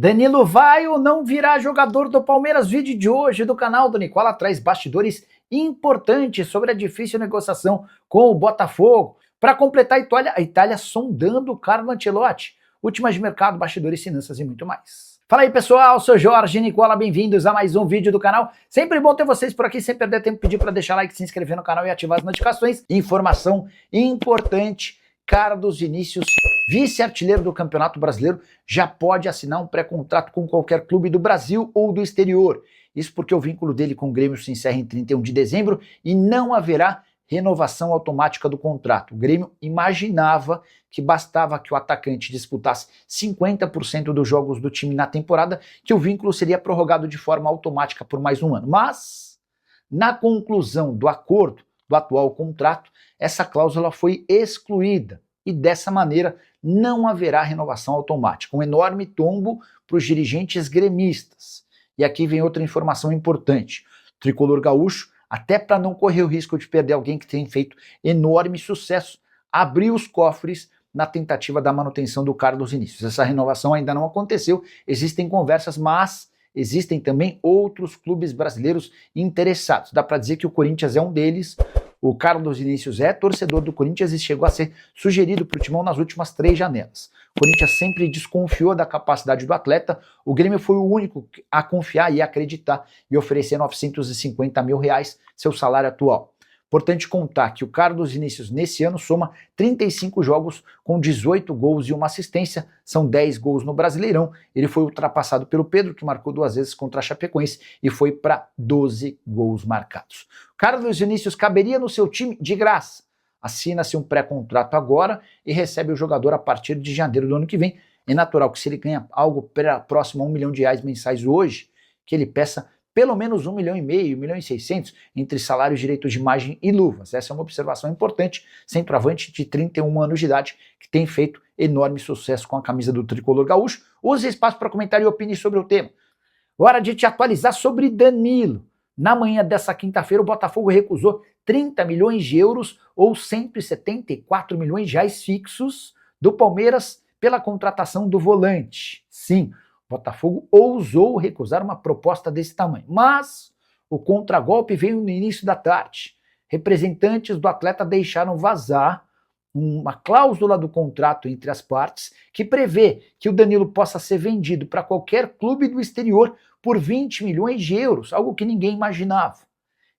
Danilo vai ou não virar jogador do Palmeiras? Vídeo de hoje do canal do Nicola traz bastidores importantes sobre a difícil negociação com o Botafogo. Para completar, a Itália sondando o Carlo Ancelotti. Últimas de mercado, bastidores, finanças e muito mais. Fala aí pessoal, sou Jorge Nicola, bem-vindos a mais um vídeo do canal. Sempre bom ter vocês por aqui, sem perder tempo, pedir para deixar like, se inscrever no canal e ativar as notificações. Informação importante, Carlos Vinícius, vice-artilheiro do Campeonato Brasileiro, já pode assinar um pré-contrato com qualquer clube do Brasil ou do exterior. Isso porque o vínculo dele com o Grêmio se encerra em 31 de dezembro e não haverá renovação automática do contrato. O Grêmio imaginava que bastava que o atacante disputasse 50% dos jogos do time na temporada, que o vínculo seria prorrogado de forma automática por mais um ano. Mas, na conclusão do acordo do atual contrato, essa cláusula foi excluída e dessa maneira não haverá renovação automática. Um enorme tombo para os dirigentes gremistas. E aqui vem outra informação importante. O tricolor gaúcho, até para não correr o risco de perder alguém que tem feito enorme sucesso, abriu os cofres na tentativa da manutenção do Carlos Vinícius. Essa renovação ainda não aconteceu, existem conversas, mas existem também outros clubes brasileiros interessados. Dá para dizer que o Corinthians é um deles. O Carlos Vinícius é torcedor do Corinthians e chegou a ser sugerido para o Timão nas últimas 3 janelas. O Corinthians sempre desconfiou da capacidade do atleta, o Grêmio foi o único a confiar e acreditar e oferecer R$950 mil, seu salário atual. Importante contar que o Carlos Vinícius nesse ano soma 35 jogos com 18 gols e uma assistência, são 10 gols no Brasileirão. Ele foi ultrapassado pelo Pedro, que marcou 2 vezes contra a Chapecoense e foi para 12 gols marcados. Carlos Vinícius caberia no seu time de graça. Assina-se um pré-contrato agora e recebe o jogador a partir de janeiro do ano que vem. É natural que se ele ganha algo próximo a R$1 milhão mensais hoje, que ele peça pelo menos R$1,5 milhão, R$1,600,000 entre salários, direitos de imagem e luvas. Essa é uma observação importante. Centroavante de 31 anos de idade, que tem feito enorme sucesso com a camisa do tricolor gaúcho. Use espaço para comentar e opine sobre o tema. Hora de te atualizar sobre Danilo. Na manhã dessa quinta-feira, o Botafogo recusou 30 milhões de euros ou 174 milhões de reais fixos do Palmeiras pela contratação do volante. Sim, o Botafogo ousou recusar uma proposta desse tamanho, mas o contragolpe veio no início da tarde. Representantes do atleta deixaram vazar uma cláusula do contrato entre as partes que prevê que o Danilo possa ser vendido para qualquer clube do exterior por 20 milhões de euros, algo que ninguém imaginava.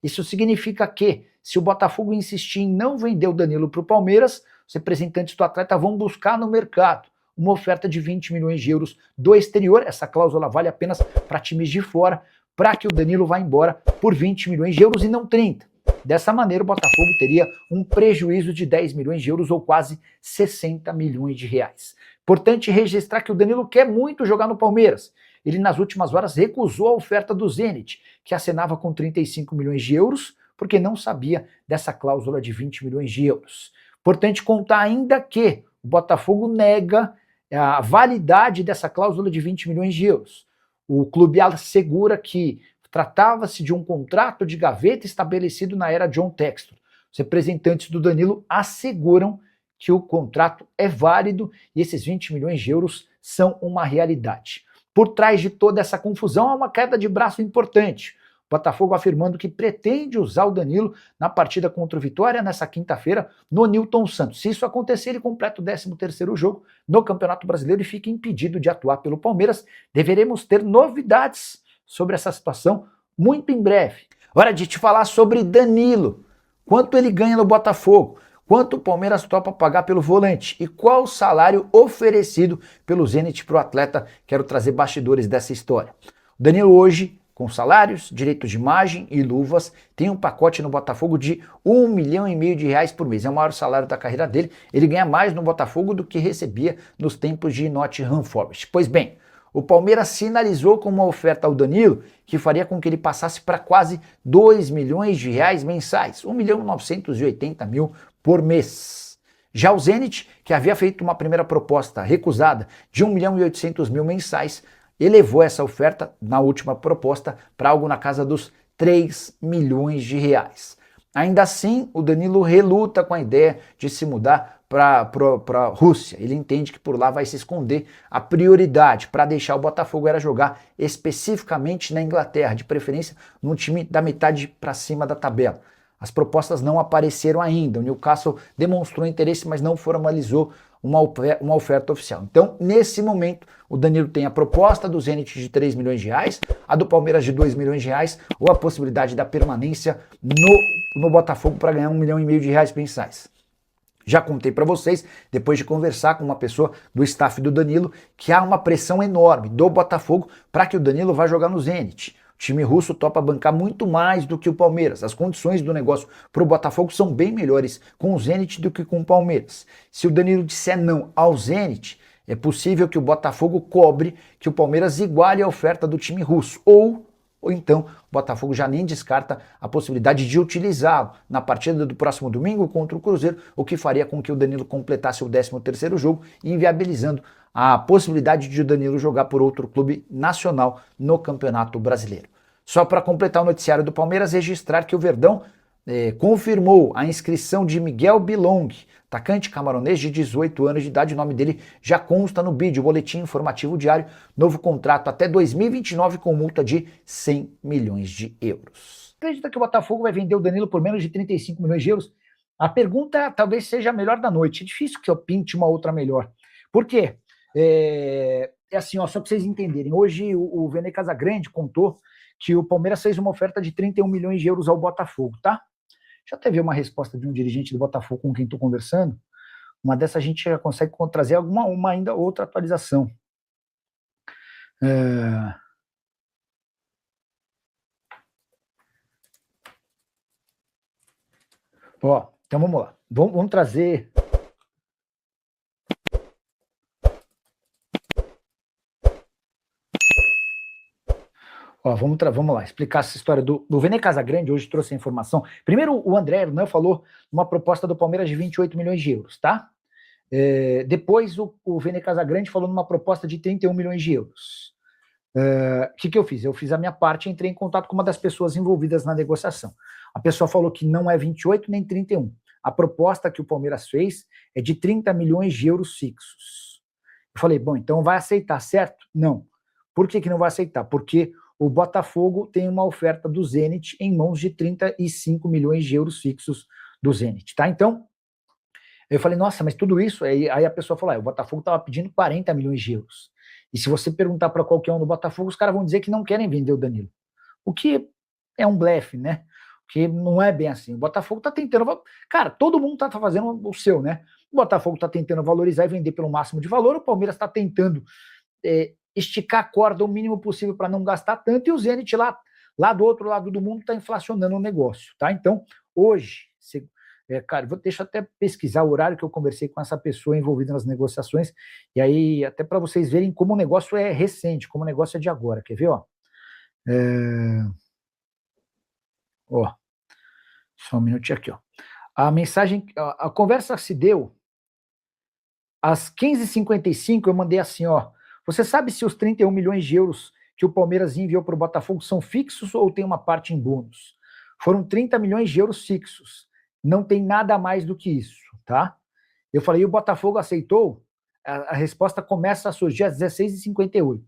Isso significa que, se o Botafogo insistir em não vender o Danilo para o Palmeiras, os representantes do atleta vão buscar no mercado uma oferta de 20 milhões de euros do exterior. Essa cláusula vale apenas para times de fora, para que o Danilo vá embora por 20 milhões de euros e não 30. Dessa maneira, o Botafogo teria um prejuízo de 10 milhões de euros ou quase 60 milhões de reais. Importante registrar que o Danilo quer muito jogar no Palmeiras. Ele, nas últimas horas, recusou a oferta do Zenit, que acenava com 35 milhões de euros, porque não sabia dessa cláusula de 20 milhões de euros. Importante contar ainda que o Botafogo nega a validade dessa cláusula de 20 milhões de euros. O clube assegura que tratava-se de um contrato de gaveta estabelecido na era John Textor. Os representantes do Danilo asseguram que o contrato é válido e esses 20 milhões de euros são uma realidade. Por trás de toda essa confusão há uma queda de braço importante. O Botafogo afirmando que pretende usar o Danilo na partida contra o Vitória nessa quinta-feira no Newton Santos. Se isso acontecer, ele completa o 13º jogo no Campeonato Brasileiro e fica impedido de atuar pelo Palmeiras. Deveremos ter novidades sobre essa situação muito em breve. Hora de te falar sobre Danilo. Quanto ele ganha no Botafogo? Quanto o Palmeiras topa pagar pelo volante? E qual o salário oferecido pelo Zenit para o atleta? Quero trazer bastidores dessa história. O Danilo hoje, com salários, direitos de imagem e luvas, tem um pacote no Botafogo de R$1,5 milhão de reais por mês. É o maior salário da carreira dele. Ele ganha mais no Botafogo do que recebia nos tempos de Nottingham Forest. Pois bem, o Palmeiras sinalizou com uma oferta ao Danilo que faria com que ele passasse para quase R$2 milhões de reais mensais, R$1,980 milhão por mês. Já o Zenit, que havia feito uma primeira proposta recusada de R$1,8 milhão mensais, elevou essa oferta na última proposta para algo na casa dos R$3 milhões de reais. Ainda assim, o Danilo reluta com a ideia de se mudar para a Rússia. Ele entende que por lá vai se esconder. A prioridade para deixar o Botafogo era jogar especificamente na Inglaterra, de preferência num time da metade para cima da tabela. As propostas não apareceram ainda. O Newcastle demonstrou interesse, mas não formalizou uma oferta oficial. Então, nesse momento, o Danilo tem a proposta do Zenit de 3 milhões de reais, a do Palmeiras de 2 milhões de reais, ou a possibilidade da permanência no Botafogo para ganhar 1,5 milhão de reais mensais. Já contei para vocês, depois de conversar com uma pessoa do staff do Danilo, que há uma pressão enorme do Botafogo para que o Danilo vá jogar no Zenit. O time russo topa bancar muito mais do que o Palmeiras. As condições do negócio para o Botafogo são bem melhores com o Zenit do que com o Palmeiras. Se o Danilo disser não ao Zenit, é possível que o Botafogo cobre que o Palmeiras iguale a oferta do time russo. Ou então o Botafogo já nem descarta a possibilidade de utilizá-lo na partida do próximo domingo contra o Cruzeiro, o que faria com que o Danilo completasse o 13º jogo, inviabilizando a possibilidade de o Danilo jogar por outro clube nacional no Campeonato Brasileiro. Só para completar o noticiário do Palmeiras, registrar que o Verdão confirmou a inscrição de Miguel Bilong, atacante camaronês de 18 anos de idade. O nome dele já consta no BID, o Boletim Informativo Diário. Novo contrato até 2029 com multa de 100 milhões de euros. Acredita que o Botafogo vai vender o Danilo por menos de 35 milhões de euros? A pergunta talvez seja a melhor da noite. É difícil que eu pinte uma outra melhor. Por quê? É assim, ó, só para vocês entenderem. Hoje o Vene Casagrande contou que o Palmeiras fez uma oferta de 31 milhões de euros ao Botafogo, tá? Já teve uma resposta de um dirigente do Botafogo com quem estou conversando? Uma dessa a gente já consegue trazer uma ainda outra atualização. Ó, então vamos lá. Vamos trazer... Ó, vamos lá, explicar essa história do Vene Casagrande. Hoje trouxe a informação. Primeiro, o André Hernan falou uma proposta do Palmeiras de 28 milhões de euros, tá? Depois, o Vene Casagrande falou numa proposta de 31 milhões de euros. O que eu fiz? Eu fiz a minha parte e entrei em contato com uma das pessoas envolvidas na negociação. A pessoa falou que não é 28 nem 31. A proposta que o Palmeiras fez é de 30 milhões de euros fixos. Eu falei, bom, então vai aceitar, certo? Não. Por que não vai aceitar? Porque o Botafogo tem uma oferta do Zenit em mãos de 35 milhões de euros fixos do Zenit, tá? Então, eu falei, nossa, mas tudo isso? Aí a pessoa falou, o Botafogo estava pedindo 40 milhões de euros. E se você perguntar para qualquer um do Botafogo, os caras vão dizer que não querem vender o Danilo. O que é um blefe, né? Porque não é bem assim. O Botafogo está tentando... Cara, todo mundo está fazendo o seu, né? O Botafogo está tentando valorizar e vender pelo máximo de valor, o Palmeiras está tentando... esticar a corda o mínimo possível para não gastar tanto, e o Zenit lá do outro lado do mundo está inflacionando o negócio, tá? Então, hoje, cara, deixa eu até pesquisar o horário que eu conversei com essa pessoa envolvida nas negociações, e aí até para vocês verem como o negócio é recente, como o negócio é de agora, quer ver, ó? Ó, só um minutinho aqui, ó. A mensagem, a conversa se deu às 15h55, eu mandei assim, ó: você sabe se os 31 milhões de euros que o Palmeiras enviou para o Botafogo são fixos ou tem uma parte em bônus? Foram 30 milhões de euros fixos. Não tem nada mais do que isso, tá? Eu falei, e o Botafogo aceitou? A resposta começa a surgir às 16h58.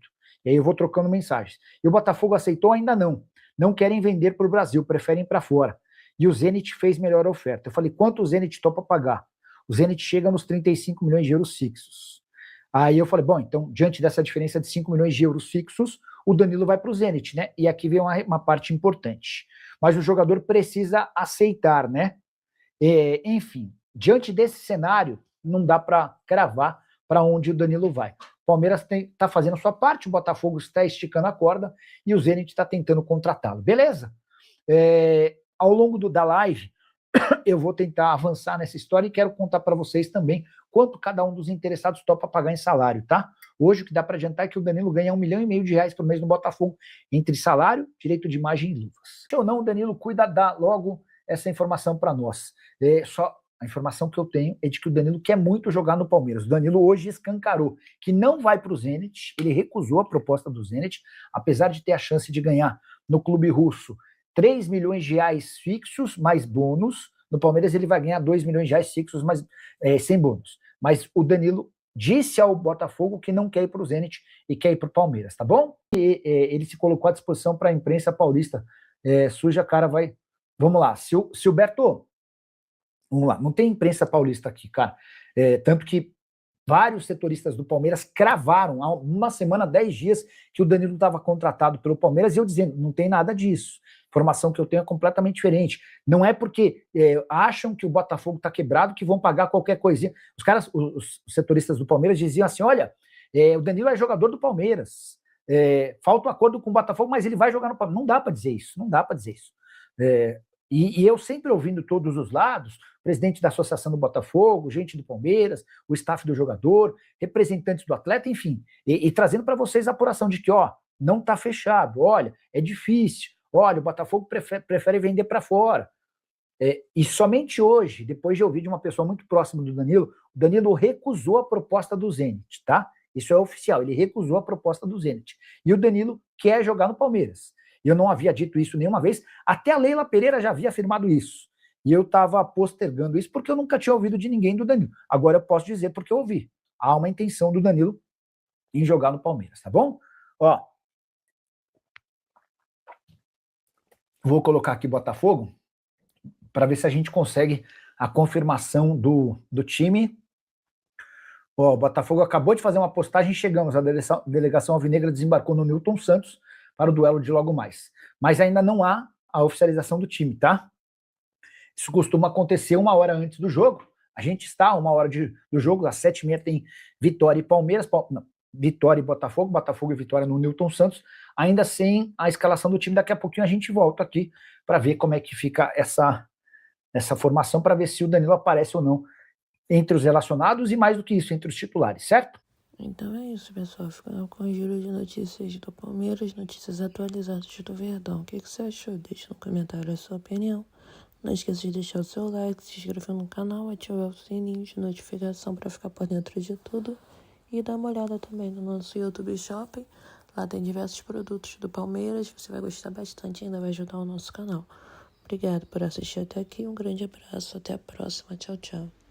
E aí eu vou trocando mensagens. E o Botafogo aceitou? Ainda não. Não querem vender para o Brasil, preferem para fora. E o Zenit fez melhor oferta. Eu falei, quanto o Zenit topa pagar? O Zenit chega nos 35 milhões de euros fixos. Aí eu falei, bom, então, diante dessa diferença de 5 milhões de euros fixos, o Danilo vai para o Zenit, né? E aqui vem uma parte importante. Mas o jogador precisa aceitar, né? Enfim, diante desse cenário, não dá para cravar para onde o Danilo vai. O Palmeiras está fazendo a sua parte, o Botafogo está esticando a corda e o Zenit está tentando contratá-lo. Beleza? Ao longo da live, eu vou tentar avançar nessa história e quero contar para vocês também quanto cada um dos interessados topa pagar em salário, tá? Hoje o que dá para adiantar é que o Danilo ganha 1,5 milhão de reais por mês no Botafogo, entre salário, direito de imagem e luvas. Se ou não, o Danilo cuida, dá logo essa informação para nós. Só a informação que eu tenho é de que o Danilo quer muito jogar no Palmeiras. O Danilo hoje escancarou que não vai para o Zenit, ele recusou a proposta do Zenit, apesar de ter a chance de ganhar no clube russo 3 milhões de reais fixos, mais bônus, no Palmeiras ele vai ganhar 2 milhões de reais fixos, mas sem bônus. Mas o Danilo disse ao Botafogo que não quer ir para o Zenit e quer ir para o Palmeiras, tá bom? E ele se colocou à disposição para a imprensa paulista. Suja a cara, vai. Vamos lá, Silberto, vamos lá, não tem imprensa paulista aqui, cara. Tanto que vários setoristas do Palmeiras cravaram há uma semana, 10 dias, que o Danilo estava contratado pelo Palmeiras, e eu dizendo, não tem nada disso. Informação que eu tenho é completamente diferente. Não é porque acham que o Botafogo está quebrado que vão pagar qualquer coisinha. Os caras, os setoristas do Palmeiras diziam assim, olha, o Danilo é jogador do Palmeiras, falta um acordo com o Botafogo, mas ele vai jogar no Palmeiras. Não dá para dizer isso, não dá para dizer isso. E eu sempre ouvindo todos os lados, presidente da Associação do Botafogo, gente do Palmeiras, o staff do jogador, representantes do atleta, enfim, e trazendo para vocês a apuração de que, não está fechado, olha, é difícil, olha, o Botafogo prefere vender para fora. E somente hoje, depois de ouvir de uma pessoa muito próxima do Danilo, o Danilo recusou a proposta do Zenit, tá? Isso é oficial, ele recusou a proposta do Zenit. E o Danilo quer jogar no Palmeiras. Eu não havia dito isso nenhuma vez, até a Leila Pereira já havia afirmado isso. E eu estava postergando isso porque eu nunca tinha ouvido de ninguém do Danilo. Agora eu posso dizer porque eu ouvi. Há uma intenção do Danilo em jogar no Palmeiras, tá bom? Vou colocar aqui Botafogo para ver se a gente consegue a confirmação do time. O Botafogo acabou de fazer uma postagem, chegamos, a delegação alvinegra desembarcou no Newton Santos para o duelo de logo mais. Mas ainda não há a oficialização do time, tá? Isso costuma acontecer 1 hora antes do jogo. A gente está a 1 hora do jogo, às 7h30 tem Vitória e Palmeiras, Vitória e Botafogo, Botafogo e Vitória no Newton Santos, ainda sem a escalação do time. Daqui a pouquinho a gente volta aqui para ver como é que fica essa formação, para ver se o Danilo aparece ou não entre os relacionados e, mais do que isso, entre os titulares, certo? Então é isso, pessoal. Ficando com o giro de notícias do Palmeiras, notícias atualizadas do Verdão. O que você achou? Deixa no comentário a sua opinião. Não esqueça de deixar o seu like, se inscrever no canal, ativar o sininho de notificação para ficar por dentro de tudo. E dar uma olhada também no nosso YouTube Shopping. Lá tem diversos produtos do Palmeiras. Você vai gostar bastante e ainda vai ajudar o nosso canal. Obrigado por assistir até aqui. Um grande abraço. Até a próxima. Tchau, tchau.